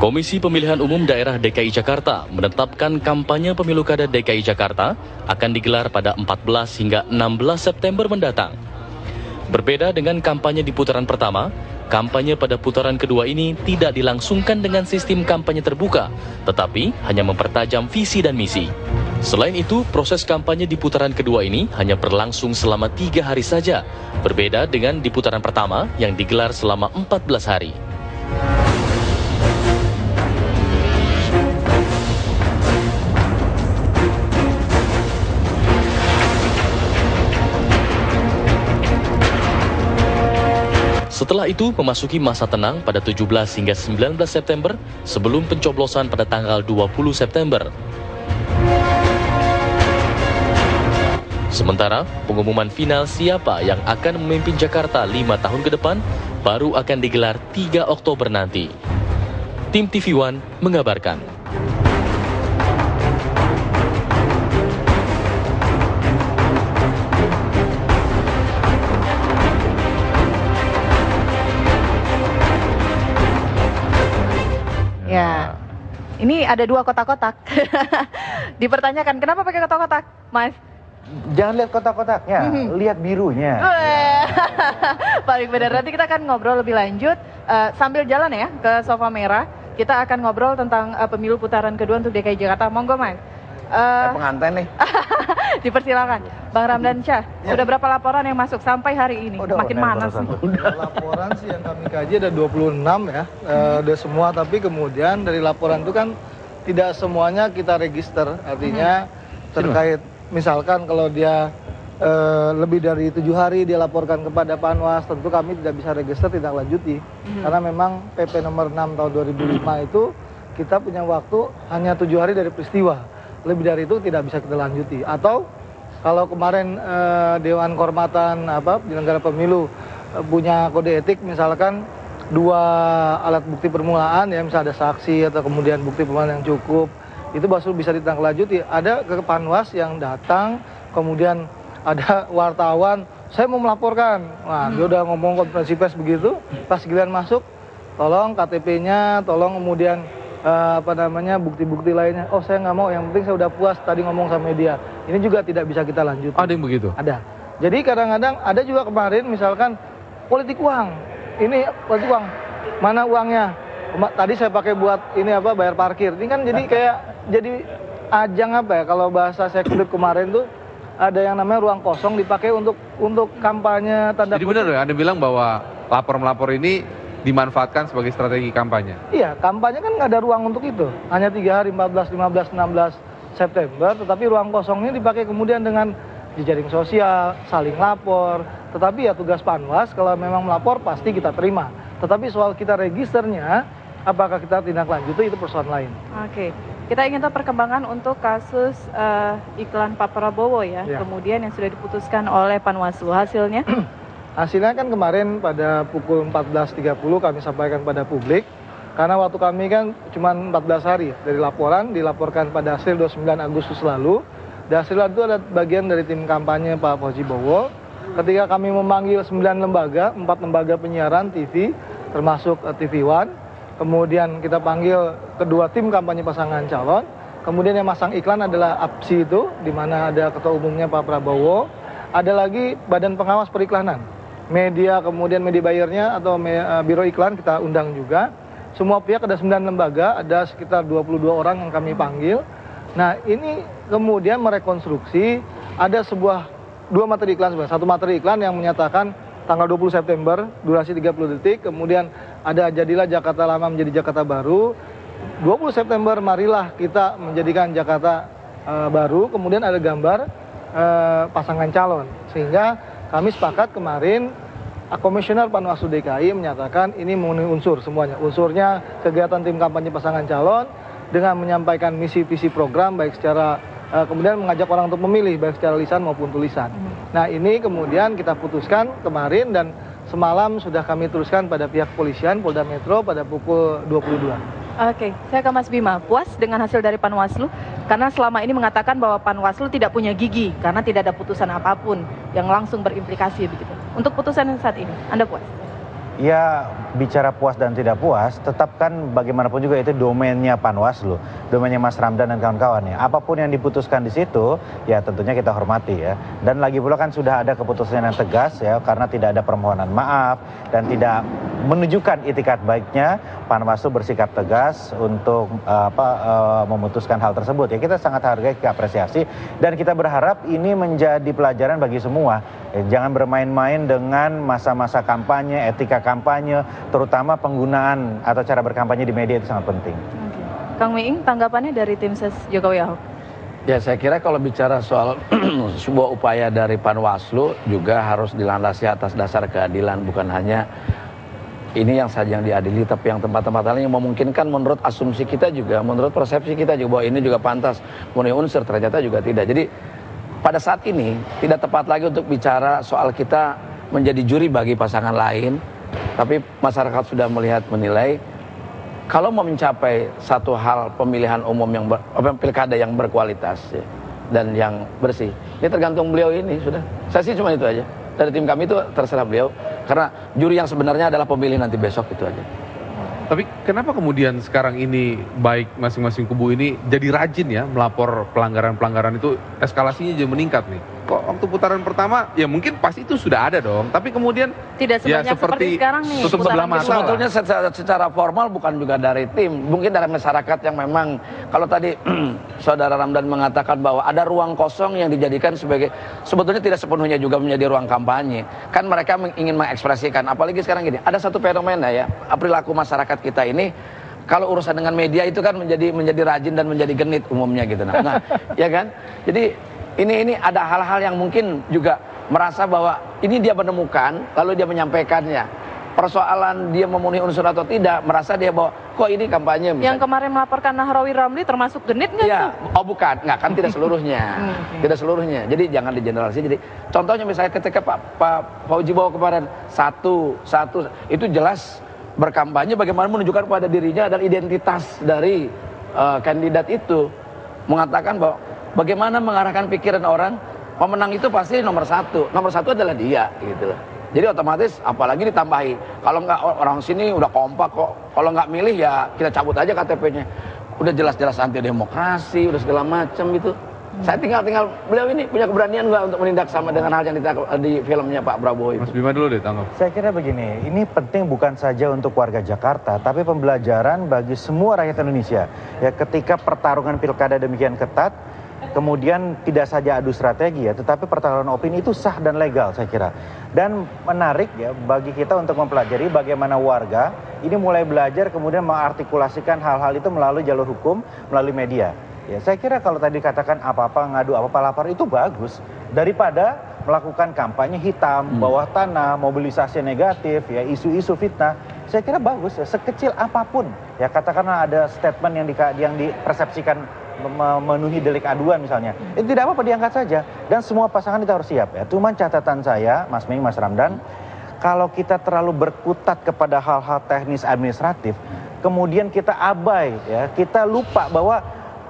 Komisi Pemilihan Umum Daerah DKI Jakarta menetapkan kampanye pemilu kada DKI Jakarta akan digelar pada 14 hingga 16 September mendatang. Berbeda dengan kampanye di putaran pertama, kampanye pada putaran kedua ini tidak dilangsungkan dengan sistem kampanye terbuka, tetapi hanya mempertajam visi dan misi. Selain itu, proses kampanye di putaran kedua ini hanya berlangsung selama 3 hari saja, berbeda dengan di putaran pertama yang digelar selama 14 hari. Setelah itu memasuki masa tenang pada 17 hingga 19 September sebelum pencoblosan pada tanggal 20 September. Sementara pengumuman final siapa yang akan memimpin Jakarta 5 tahun ke depan baru akan digelar 3 Oktober nanti. Tim TV One mengabarkan. Ya, ini ada 2 kotak-kotak. Dipertanyakan, kenapa pakai kotak-kotak, Mas? Jangan lihat kotak-kotaknya, lihat birunya. Paling benar, nanti kita akan ngobrol lebih lanjut. Sambil jalan ya ke sofa merah, kita akan ngobrol tentang pemilu putaran kedua untuk DKI Jakarta. Monggo, Mas. Pengantin nih. Dipersilakan. Bang Ramdan Syah, sudah berapa laporan yang masuk sampai hari ini? Makin panas nih. Laporan sih yang kami kaji ada 26 ya, udah semua, tapi kemudian dari laporan itu kan tidak semuanya kita register, artinya terkait misalkan kalau dia lebih dari 7 hari dia laporkan kepada Panwas, tentu kami tidak bisa register, tidak lanjuti, karena memang PP nomor 6 tahun 2005 itu kita punya waktu hanya 7 hari dari peristiwa, lebih dari itu tidak bisa kita lanjuti. Atau kalau kemarin Dewan Kehormatan penyelenggara pemilu punya kode etik, misalkan 2 alat bukti permulaan ya, misalnya ada saksi atau kemudian bukti permulaan yang cukup, itu baru bisa ditindaklanjuti. Ada ke Panwas yang datang, kemudian ada wartawan, saya mau melaporkan. Nah, dia udah ngomong konferensi pers begitu, pas giliran masuk, tolong KTP-nya, tolong kemudian bukti-bukti lainnya. Oh, saya nggak mau, yang penting saya udah puas tadi ngomong sama media. Ini juga tidak bisa kita lanjut. Ada yang begitu? Ada. Jadi kadang-kadang ada juga kemarin misalkan politik uang. Ini politik uang. Mana uangnya? Tadi saya pakai buat ini bayar parkir. Ini kan jadi kayak jadi ajang kalau bahasa saya klip kemarin tuh ada yang namanya ruang kosong dipakai untuk kampanye tanda. Jadi benar ya, Anda bilang bahwa lapor-melapor ini dimanfaatkan sebagai strategi kampanye? Iya, kampanye kan nggak ada ruang untuk itu. Hanya 3 hari, 14, 15, 16 September, tetapi ruang kosongnya dipakai kemudian dengan jejaring sosial, saling lapor. Tetapi ya tugas Panwas, kalau memang melapor pasti kita terima. Tetapi soal kita registernya, apakah kita tindak lanjuti, itu persoalan lain. Oke, kita ingin tahu perkembangan untuk kasus iklan Pak Prabowo ya, kemudian yang sudah diputuskan oleh Panwaslu, hasilnya? Hasilnya kan kemarin pada pukul 14.30 kami sampaikan pada publik, karena waktu kami kan cuma 14 hari dari laporan, dilaporkan pada hasil 29 Agustus lalu. Dan hasil itu ada bagian dari tim kampanye Pak Fauzi Bowo. Ketika kami memanggil 9 lembaga, 4 lembaga penyiaran TV, termasuk TV One, kemudian kita panggil kedua tim kampanye pasangan calon, kemudian yang masang iklan adalah APSI itu, di mana ada ketua umumnya Pak Prabowo, ada lagi Badan Pengawas Periklanan. Media, kemudian media buyernya atau biro iklan kita undang juga. Semua pihak ada 9 lembaga, ada sekitar 22 orang yang kami panggil. Nah, ini kemudian merekonstruksi ada 2 materi iklan sebenarnya. Satu materi iklan yang menyatakan tanggal 20 September, durasi 30 detik, kemudian ada jadilah Jakarta lama menjadi Jakarta baru. 20 September marilah kita menjadikan Jakarta baru, kemudian ada gambar pasangan calon. Sehingga kami sepakat kemarin, Komisioner Panwaslu DKI menyatakan ini memenuhi unsur semuanya. Unsurnya kegiatan tim kampanye pasangan calon dengan menyampaikan misi visi program, baik secara kemudian mengajak orang untuk memilih, baik secara lisan maupun tulisan. Nah, ini kemudian kita putuskan kemarin dan semalam sudah kami teruskan pada pihak kepolisian Polda Metro pada pukul 22. Oke, saya ke Mas Bima. Puas dengan hasil dari Panwaslu? Karena selama ini mengatakan bahwa Panwaslu tidak punya gigi karena tidak ada putusan apapun yang langsung berimplikasi begitu. Untuk putusan yang saat ini, Anda puas? Ya, bicara puas dan tidak puas, tetap kan bagaimanapun juga itu domainnya Panwaslu, domainnya Mas Ramdan dan kawan-kawannya. Apapun yang diputuskan di situ, ya tentunya kita hormati ya. Dan lagi pula kan sudah ada keputusan yang tegas ya, karena tidak ada permohonan maaf dan tidak menunjukkan itikat baiknya, Panwaslu bersikap tegas untuk memutuskan hal tersebut. Ya kita sangat hargai, kita apresiasi, dan kita berharap ini menjadi pelajaran bagi semua. Jangan bermain-main dengan masa-masa kampanye, etika kampanye, terutama penggunaan atau cara berkampanye di media itu sangat penting. Kang Miing, tanggapannya dari tim ses Jokowi Ahok? Ya, saya kira kalau bicara soal sebuah upaya dari Panwaslu juga harus dilandasi atas dasar keadilan, bukan hanya ini yang saja yang diadili, tapi yang tempat-tempat lain yang memungkinkan menurut asumsi kita juga, menurut persepsi kita juga bahwa ini juga pantas memenuhi unsur, ternyata juga tidak. Jadi pada saat ini tidak tepat lagi untuk bicara soal kita menjadi juri bagi pasangan lain, tapi masyarakat sudah melihat, menilai kalau mau mencapai satu hal pemilihan umum yang pilkada yang berkualitas ya, dan yang bersih, ini tergantung beliau ini sudah. Saya sih cuma itu aja. Dari tim kami itu terserah beliau, karena juri yang sebenarnya adalah pemilih nanti besok, itu aja. Tapi kenapa kemudian sekarang ini baik masing-masing kubu ini jadi rajin ya melapor pelanggaran-pelanggaran itu, eskalasinya jadi meningkat nih? Kok waktu putaran pertama ya mungkin pasti itu sudah ada dong, tapi kemudian tidak sebanyak seperti sekarang nih. tutup sebelah mata. Sebetulnya secara formal bukan juga dari tim, mungkin dari masyarakat yang memang, kalau tadi Saudara Ramdan mengatakan bahwa ada ruang kosong yang dijadikan sebagai, sebetulnya tidak sepenuhnya juga menjadi ruang kampanye. Kan mereka ingin mengekspresikan, apalagi sekarang gini, ada satu fenomena ya, perilaku masyarakat kita ini, kalau urusan dengan media itu kan menjadi rajin dan menjadi genit umumnya gitu. Nah, ya kan? Jadi ini ada hal-hal yang mungkin juga merasa bahwa ini dia menemukan, lalu dia menyampaikannya. Persoalan dia memenuhi unsur atau tidak, merasa dia bahwa kok ini kampanye misalnya. Yang kemarin melaporkan Nahrawi Ramli termasuk genit nggak ya, tuh? Oh bukan, nggak, kan tidak seluruhnya. Tidak seluruhnya. Jadi jangan digeneralisasi. Jadi contohnya misalnya ketika Pak Fauzi Bowo kemarin satu itu jelas berkampanye bagaimana menunjukkan pada dirinya dan identitas dari kandidat itu, mengatakan bahwa bagaimana mengarahkan pikiran orang, pemenang itu pasti nomor satu adalah dia gitu loh. Jadi otomatis apalagi ditambahi, kalau nggak orang sini udah kompak kok, kalau nggak milih ya kita cabut aja KTP-nya. Udah jelas-jelas anti demokrasi, udah segala macam gitu. Saya tinggal beliau ini punya keberanian nggak untuk menindak sama dengan hal yang di filmnya Pak Prabowo itu. Mas Bima dulu deh tanggap. Saya kira begini, ini penting bukan saja untuk warga Jakarta, tapi pembelajaran bagi semua rakyat Indonesia. Ya, ketika pertarungan pilkada demikian ketat, kemudian tidak saja adu strategi ya, tetapi pertarungan opini itu sah dan legal saya kira. Dan menarik ya bagi kita untuk mempelajari bagaimana warga ini mulai belajar kemudian mengartikulasikan hal-hal itu melalui jalur hukum, melalui media. Ya, saya kira kalau tadi katakan apa-apa ngadu apa-apa lapor itu bagus daripada melakukan kampanye hitam, bawah tanah, mobilisasi negatif, ya isu-isu fitnah. Saya kira bagus ya, sekecil apapun ya, katakanlah ada statement yang dipersepsikan memenuhi delik aduan misalnya, itu tidak apa-apa, diangkat saja, dan semua pasangan itu harus siap ya. Cuman catatan saya, Mas Miing, Mas Ramdan, kalau kita terlalu berkutat kepada hal-hal teknis administratif, kemudian kita abai ya, kita lupa bahwa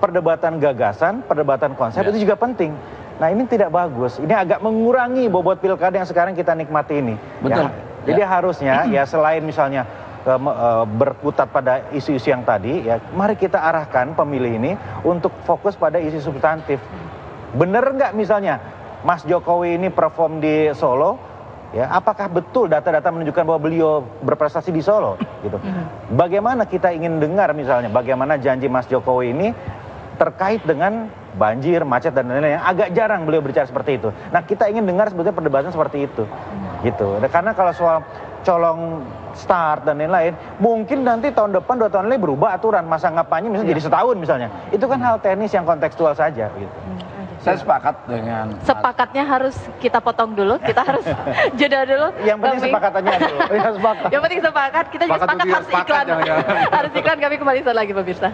perdebatan gagasan, perdebatan konsep itu juga penting. Nah ini tidak bagus, ini agak mengurangi bobot pilkada yang sekarang kita nikmati ini. Betul. Ya. Jadi harusnya ya selain misalnya berkutat pada isu-isu yang tadi ya, mari kita arahkan pemilih ini untuk fokus pada isu substantif. Bener nggak misalnya Mas Jokowi ini perform di Solo ya, apakah betul data-data menunjukkan bahwa beliau berprestasi di Solo gitu. Bagaimana kita ingin dengar misalnya bagaimana janji Mas Jokowi ini terkait dengan banjir, macet dan lain-lain, yang agak jarang beliau berbicara seperti itu. Nah kita ingin dengar sebetulnya perdebatan seperti itu gitu. Nah, karena kalau soal colong start dan lain-lain, mungkin nanti tahun depan 2 tahun lagi berubah aturan masa kampanye misalnya jadi setahun misalnya. Itu kan hal teknis yang kontekstual saja gitu. Saya sepakat dengan sepakatnya harus kita potong dulu, kita harus jeda dulu. Yang penting sepakatannya dulu. Yang penting sepakat, kita juga sepakat harus iklan. Harus iklan, kami kembali saat lagi pemirsa.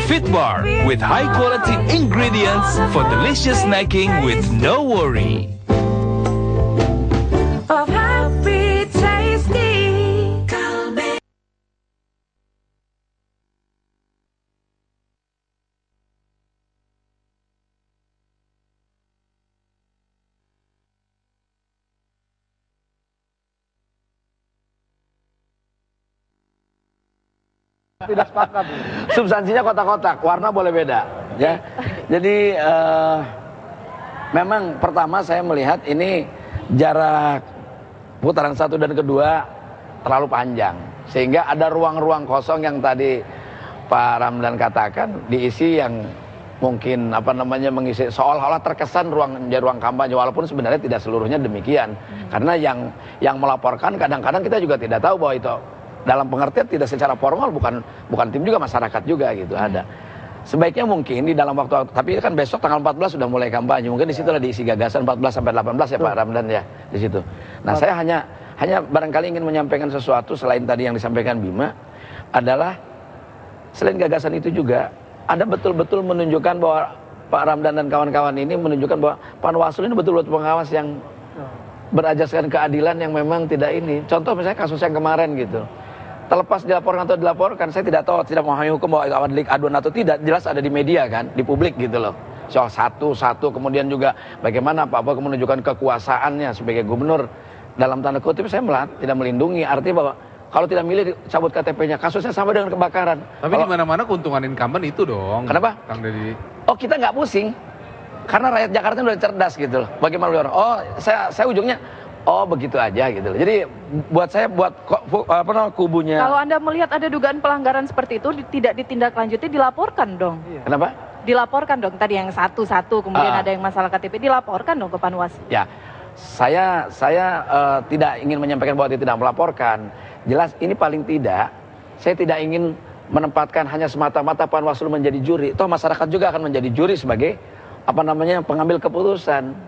Fitbar with high quality ingredients for delicious snacking with no worry. Tidak sepakat. Substansinya kotak-kotak, warna boleh beda, ya. Jadi memang pertama saya melihat ini jarak putaran 1 dan kedua terlalu panjang, sehingga ada ruang-ruang kosong yang tadi Pak Ramdan katakan diisi yang mungkin mengisi seolah-olah terkesan menjadi ruang kampanye, walaupun sebenarnya tidak seluruhnya demikian. Karena yang melaporkan kadang-kadang kita juga tidak tahu bahwa itu dalam pengertian tidak secara formal, bukan tim juga, masyarakat juga gitu ada. Sebaiknya mungkin di dalam waktu, tapi kan besok tanggal 14 sudah mulai kampanye, mungkin di situ lah diisi gagasan 14 sampai 18 ya Pak Ramdan ya di situ. Nah, saya hanya barangkali ingin menyampaikan sesuatu selain tadi yang disampaikan Bima, adalah selain gagasan itu juga Anda betul-betul menunjukkan bahwa Pak Ramdan dan kawan-kawan ini menunjukkan bahwa Panwaslu ini betul-betul pengawas yang berajaskan keadilan yang memang tidak ini. Contoh misalnya kasus yang kemarin gitu. Terlepas dilaporkan atau dilaporkan, saya tidak tahu, tidak memahami hukum bahwa itu delik aduan atau tidak, jelas ada di media kan, di publik gitu loh. Soal satu, kemudian juga bagaimana Pak Boy menunjukkan kekuasaannya sebagai gubernur, dalam tanda kutip saya tidak melindungi, artinya bahwa kalau tidak milih cabut KTP-nya, kasusnya sama dengan kebakaran. Tapi di mana-mana keuntungan incumbent itu dong. Kenapa? Kang Deddy. Oh, kita nggak pusing. Karena rakyat Jakarta udah cerdas gitu loh. Bagaimana orang? Oh, saya ujungnya begitu aja gitu loh. Jadi buat saya kubunya. Kalau Anda melihat ada dugaan pelanggaran seperti itu tidak ditindaklanjuti, dilaporkan dong. Kenapa? Dilaporkan dong, tadi yang satu-satu, kemudian ada yang masalah KTP, dilaporkan dong ke Panwaslu. Ya. Saya tidak ingin menyampaikan bahwa dia tidak melaporkan. Jelas ini paling tidak, saya tidak ingin menempatkan hanya semata-mata Panwaslu menjadi juri. Toh masyarakat juga akan menjadi juri sebagai pengambil keputusan.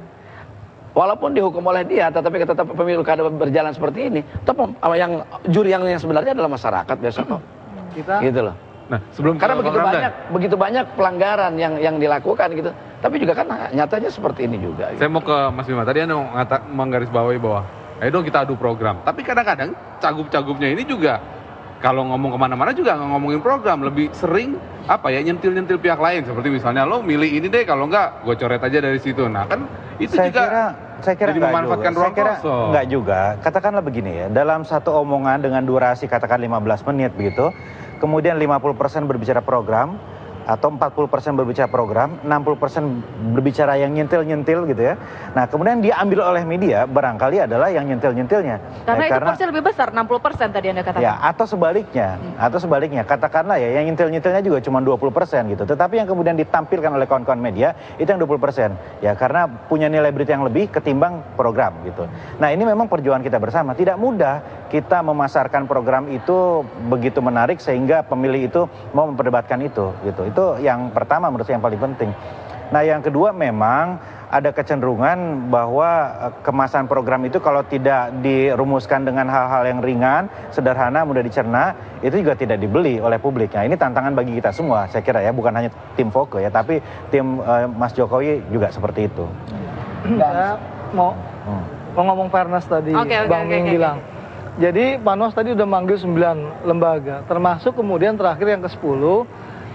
Walaupun dihukum oleh dia, tetapi tetap pemilu kada berjalan seperti ini. Toh yang juri yang sebenarnya adalah masyarakat besok kok. Gitu loh. Nah, karena begitu banyak pelanggaran yang dilakukan gitu. Tapi juga kan nyatanya seperti ini juga. Saya mau ke Mas Bima. Tadi Anda menggarisbawahi bahwa ayo dong kita adu program. Tapi kadang-kadang cagup-cagupnya ini juga kalau ngomong kemana-mana juga nggak ngomongin program, lebih sering nyentil-nyentil pihak lain. Seperti misalnya lo milih ini deh, kalau nggak gue coret aja dari situ. Nah kan itu saya kira jadi memanfaatkan ruang kosong. Enggak juga. Katakanlah begini ya, dalam satu omongan dengan durasi katakan 15 menit begitu, kemudian 50% berbicara program, atau 40% berbicara program, 60% berbicara yang nyentil-nyentil gitu ya. Nah, kemudian diambil oleh media barangkali adalah yang nyentil-nyentilnya. Karena itu porsi lebih besar, 60% tadi Anda katakan. Ya, atau sebaliknya, katakanlah ya yang nyentil-nyentilnya juga cuma 20% gitu. Tetapi yang kemudian ditampilkan oleh kawan-kawan media itu yang 20%. Ya, karena punya nilai berita yang lebih ketimbang program gitu. Nah, ini memang perjuangan kita bersama. Tidak mudah kita memasarkan program itu begitu menarik sehingga pemilih itu mau memperdebatkan itu gitu. Itu yang pertama menurut saya yang paling penting. Nah, yang kedua memang ada kecenderungan bahwa kemasan program itu kalau tidak dirumuskan dengan hal-hal yang ringan, sederhana, mudah dicerna, itu juga tidak dibeli oleh publik. Nah, ini tantangan bagi kita semua, saya kira ya, bukan hanya tim Foke ya, tapi tim Mas Jokowi juga seperti itu. Saya mau ngomong fairness tadi, Bang Ming bilang. Jadi Panwas tadi udah manggil 9 lembaga, termasuk kemudian terakhir yang ke-10,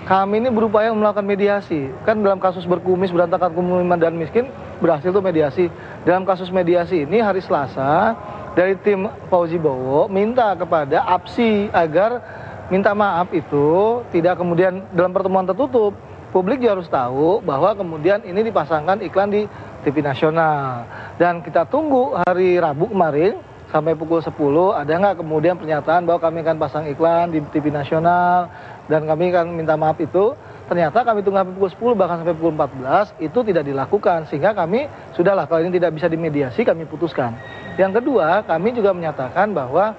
kami ini berupaya melakukan mediasi. Kan dalam kasus berkumis, berantakan kumuliman dan miskin, berhasil tuh mediasi. Dalam kasus mediasi ini hari Selasa, dari tim Fauzi Bowo minta kepada APSI agar minta maaf itu tidak kemudian dalam pertemuan tertutup. Publik juga harus tahu bahwa kemudian ini dipasangkan iklan di TV nasional. Dan kita tunggu hari Rabu kemarin, sampai pukul 10, ada nggak kemudian pernyataan bahwa kami akan pasang iklan di TV nasional, dan kami akan minta maaf itu. Ternyata kami tunggu sampai pukul 10, bahkan sampai pukul 14, itu tidak dilakukan. Sehingga kami, sudahlah kalau ini tidak bisa dimediasi, kami putuskan. Yang kedua, kami juga menyatakan bahwa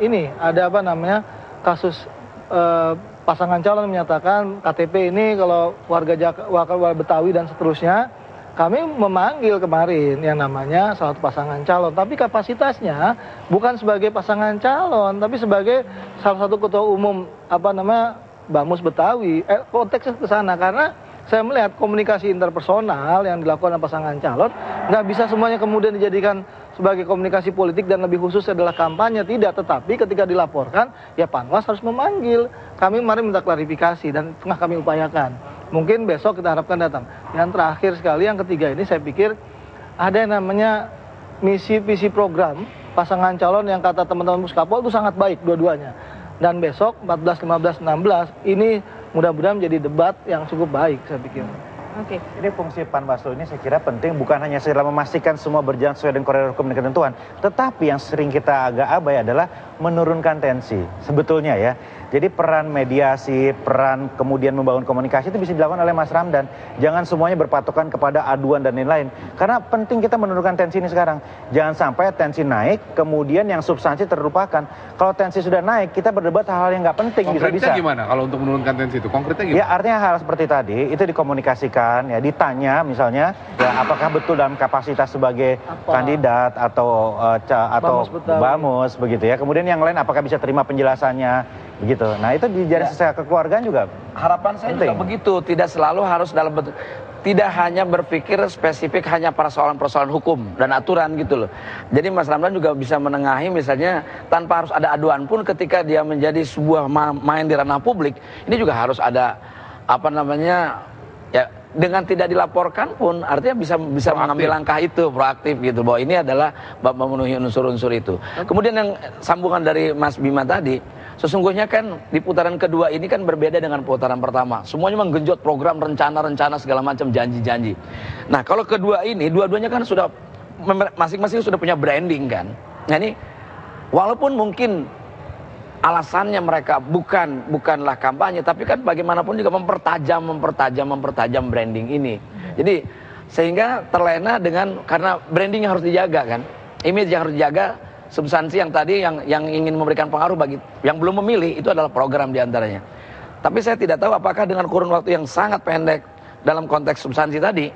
ini ada kasus pasangan calon menyatakan KTP ini kalau warga Betawi dan seterusnya. Kami memanggil kemarin yang namanya salah satu pasangan calon, tapi kapasitasnya bukan sebagai pasangan calon, tapi sebagai salah satu ketua umum Bamus Betawi. Konteksnya ke sana karena saya melihat komunikasi interpersonal yang dilakukan oleh pasangan calon nggak bisa semuanya kemudian dijadikan sebagai komunikasi politik dan lebih khusus adalah kampanye, tidak. Tetapi ketika dilaporkan, ya Panwas harus memanggil. Kami kemarin minta klarifikasi dan tengah kami upayakan. Mungkin besok kita harapkan datang. Yang terakhir sekali, yang ketiga ini saya pikir ada yang namanya misi visi program pasangan calon yang kata teman-teman Muskapol itu sangat baik dua-duanya. Dan besok 14, 15, 16 ini mudah-mudahan menjadi debat yang cukup baik saya pikir. Oke. Jadi fungsi Panwaslu ini saya kira penting bukan hanya sekedar memastikan semua berjalan sesuai dengan koridor hukum dan ketentuan, tetapi yang sering kita agak abai adalah menurunkan tensi sebetulnya ya. Jadi peran mediasi, peran kemudian membangun komunikasi itu bisa dilakukan oleh Mas Ramdan. Jangan semuanya berpatokan kepada aduan dan lain-lain. Karena penting kita menurunkan tensi ini sekarang. Jangan sampai tensi naik, kemudian yang substansi terlupakan. Kalau tensi sudah naik, kita berdebat hal-hal yang nggak penting bisa-bisa. Konkretnya gimana kalau untuk menurunkan tensi itu? Konkretnya gimana? Ya artinya hal seperti tadi itu dikomunikasikan ya, ditanya misalnya ya apakah betul dalam kapasitas sebagai kandidat atau bamus begitu ya. Kemudian yang lain apakah bisa terima penjelasannya begitu. Nah itu di jaring secara kekeluargaan juga harapan saya penting. juga begitu, tidak selalu harus dalam bentuk, tidak hanya berpikir spesifik hanya persoalan-persoalan hukum dan aturan gitu loh. Jadi Mas Ramdan juga bisa menengahi misalnya tanpa harus ada aduan pun ketika dia menjadi sebuah main di ranah publik, ini juga harus ada apa namanya ya, dengan tidak dilaporkan pun artinya bisa mengambil langkah itu proaktif gitu, bahwa ini adalah memenuhi unsur-unsur itu. Kemudian yang sambungan dari Mas Bima tadi, sesungguhnya kan di putaran kedua ini kan berbeda dengan putaran pertama. Semuanya menggenjot program, rencana-rencana segala macam, janji-janji. Nah kalau kedua ini, dua-duanya kan sudah masing-masing sudah punya branding kan. Nah ini walaupun mungkin alasannya mereka bukanlah kampanye, tapi kan bagaimanapun juga mempertajam branding ini. Jadi sehingga terlena dengan, karena branding harus dijaga kan, image yang harus dijaga, substansi yang tadi yang ingin memberikan pengaruh bagi yang belum memilih itu adalah program diantaranya. Tapi saya tidak tahu apakah dengan kurun waktu yang sangat pendek dalam konteks substansi tadi,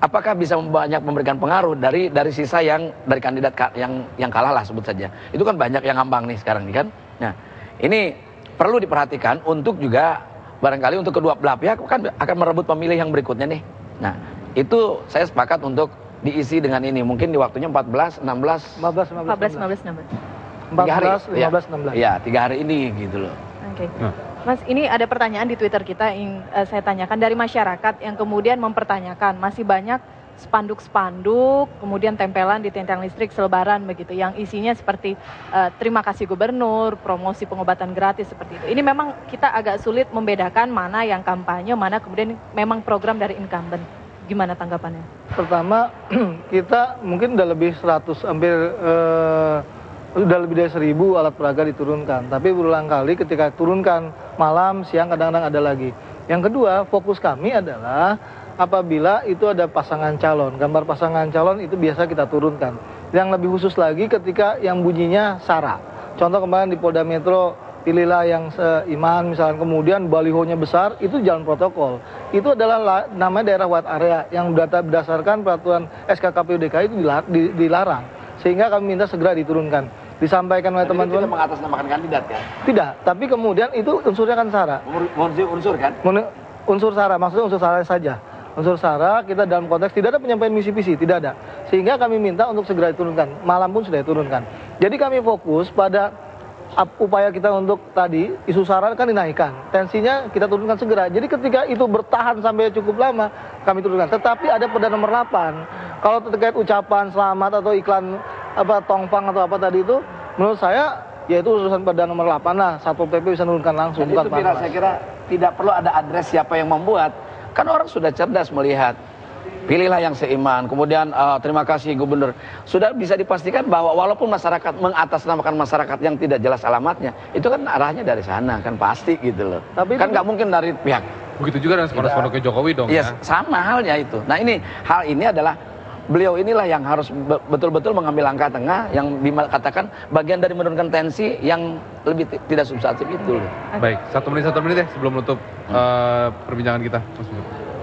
apakah bisa banyak memberikan pengaruh dari sisa yang dari kandidat yang kalah lah sebut saja. Itu kan banyak yang ngambang nih sekarang nih kan. Nah ini perlu diperhatikan untuk juga barangkali untuk kedua belah pihak kan akan merebut pemilih yang berikutnya nih. Nah itu saya sepakat untuk diisi dengan ini. Mungkin di waktunya 14, 16, 14, 15, 16. 14, 15, 16. Ya 3 hari ini gitu loh. Oke. Mas, ini ada pertanyaan di Twitter kita yang saya tanyakan dari masyarakat yang kemudian mempertanyakan masih banyak spanduk-spanduk, kemudian tempelan di tiang listrik selebaran begitu, yang isinya seperti terima kasih gubernur, promosi pengobatan gratis seperti itu. Ini memang kita agak sulit membedakan mana yang kampanye, mana kemudian memang program dari incumbent. Gimana tanggapannya? Pertama, kita mungkin udah lebih 100, hampir udah lebih dari 1000 alat peraga diturunkan. Tapi berulang kali ketika turunkan malam, siang, kadang-kadang ada lagi. Yang kedua, fokus kami adalah apabila itu ada pasangan calon, gambar pasangan calon itu biasa kita turunkan. Yang lebih khusus lagi ketika yang bunyinya SARA. Contoh kemarin di Polda Metro, pilihlah yang seiman, misalkan, kemudian balihonya besar, itu jalan protokol. Itu adalah namanya daerah white area yang berdasarkan peraturan SKKPU DKI itu dilarang. Sehingga kami minta segera diturunkan. Disampaikan oleh teman-teman. Tidak mengatasnamakan kandidat kan? Tidak, tapi kemudian itu unsurnya kan SARA. Unsur kan? Unsur SARA, maksudnya unsur SARA saja. Unsur SARA kita dalam konteks tidak ada penyampaian misi visi, tidak ada. Sehingga kami minta untuk segera diturunkan. Malam pun sudah diturunkan. Jadi kami fokus pada upaya kita untuk tadi isu SARA kan dinaikkan. Tensinya kita turunkan segera. Jadi ketika itu bertahan sampai cukup lama kami turunkan. Tetapi ada pada nomor 8. Kalau terkait ucapan selamat atau iklan tongpang atau apa tadi itu, menurut saya yaitu urusan pada nomor 8 lah. Satpol PP bisa menurunkan langsung. Dan itu saya kira tidak perlu ada adres siapa yang membuat. Kan orang sudah cerdas melihat. Pilihlah yang seiman. Kemudian terima kasih gubernur. Sudah bisa dipastikan bahwa walaupun masyarakat mengatasnamakan masyarakat yang tidak jelas alamatnya, itu kan arahnya dari sana, kan pasti gitu loh. Tapi kan nggak mungkin dari pihak. Begitu juga dengan spanduk-spanduknya Jokowi dong ya. Sama halnya itu. Nah hal ini adalah beliau inilah yang harus betul-betul mengambil langkah tengah yang dikatakan bagian dari menurunkan tensi yang lebih tidak substantif itu. Baik, 1 menit deh sebelum menutup perbincangan kita.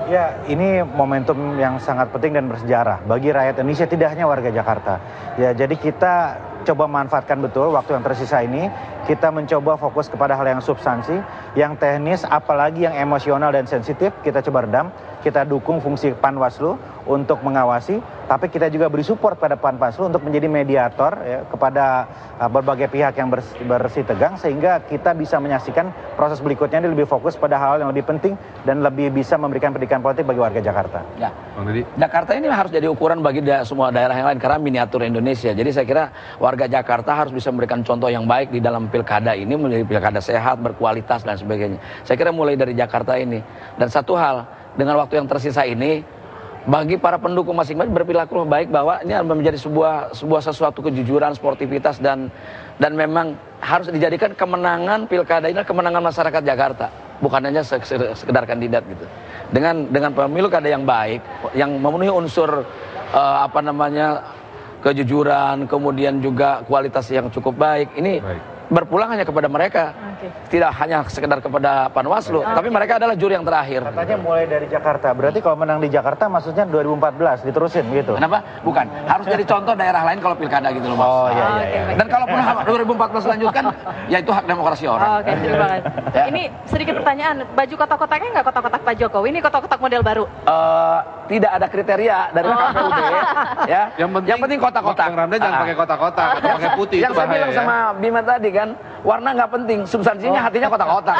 Ya, ini momentum yang sangat penting dan bersejarah bagi rakyat Indonesia, tidak hanya warga Jakarta. Ya, jadi kita coba manfaatkan betul waktu yang tersisa ini. Kita mencoba fokus kepada hal yang substansi, yang teknis, apalagi yang emosional dan sensitif, kita coba redam. Kita dukung fungsi Panwaslu untuk mengawasi. Tapi kita juga beri support pada Panwaslu untuk menjadi mediator ya, kepada berbagai pihak yang bersih tegang sehingga kita bisa menyaksikan proses berikutnya ini lebih fokus pada hal yang lebih penting dan lebih bisa memberikan pendidikan politik bagi warga Jakarta. Ya. Jakarta ini harus jadi ukuran bagi semua daerah yang lain karena miniatur Indonesia. Jadi saya kira warga Jakarta harus bisa memberikan contoh yang baik di dalam pilkada ini, menjadi pilkada sehat, berkualitas dan sebagainya. Saya kira mulai dari Jakarta ini. Dan satu hal, dengan waktu yang tersisa ini, bagi para pendukung masing-masing berperilaku baik bahwa ini menjadi sebuah sesuatu kejujuran, sportivitas dan memang harus dijadikan kemenangan pilkada ini kemenangan masyarakat Jakarta, bukan hanya sekedar kandidat gitu. Dengan pemilu kada yang baik, yang memenuhi unsur kejujuran, kemudian juga kualitas yang cukup baik, ini berpulang hanya kepada mereka, tidak hanya sekedar kepada Panwaslu, tapi mereka adalah juri yang terakhir. Katanya mulai dari Jakarta, berarti kalau menang di Jakarta maksudnya 2014 diterusin gitu? Kenapa? Bukan, harus jadi contoh daerah lain kalau pilkada gitu loh Mas. Oh iya. Dan kalaupun 2014 lanjutkan, ya itu hak demokrasi orang. Oke, terima kasih. Ya. Ini sedikit pertanyaan, baju kotak-kotaknya nggak kotak-kotak Pak Jokowi, ini kotak-kotak model baru? Tidak ada kriteria dari KPUD, ya. Yang penting kotak-kotak. Bang Ramdan jangan pakai kotak-kotak, pakai putih Yang itu saya bahaya bilang sama Bima tadi kan, warna nggak penting, substansinya hatinya kotak-kotak.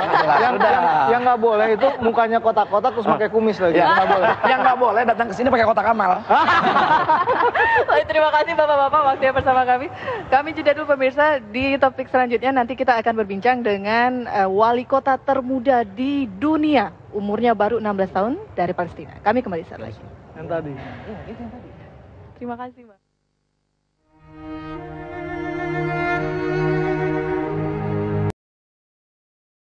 Yang nggak boleh itu mukanya kotak-kotak terus pakai kumis lagi. Ya. Nggak boleh. Yang nggak boleh datang ke sini pakai kotak amal. Baik, terima kasih Bapak-Bapak waktunya bersama kami. Kami jeda dulu pemirsa, di topik selanjutnya nanti kita akan berbincang dengan wali kota termuda di dunia. Umurnya baru 16 tahun dari Palestina. Kami kembali saat lagi. Yang tadi. Terima kasih Mbak.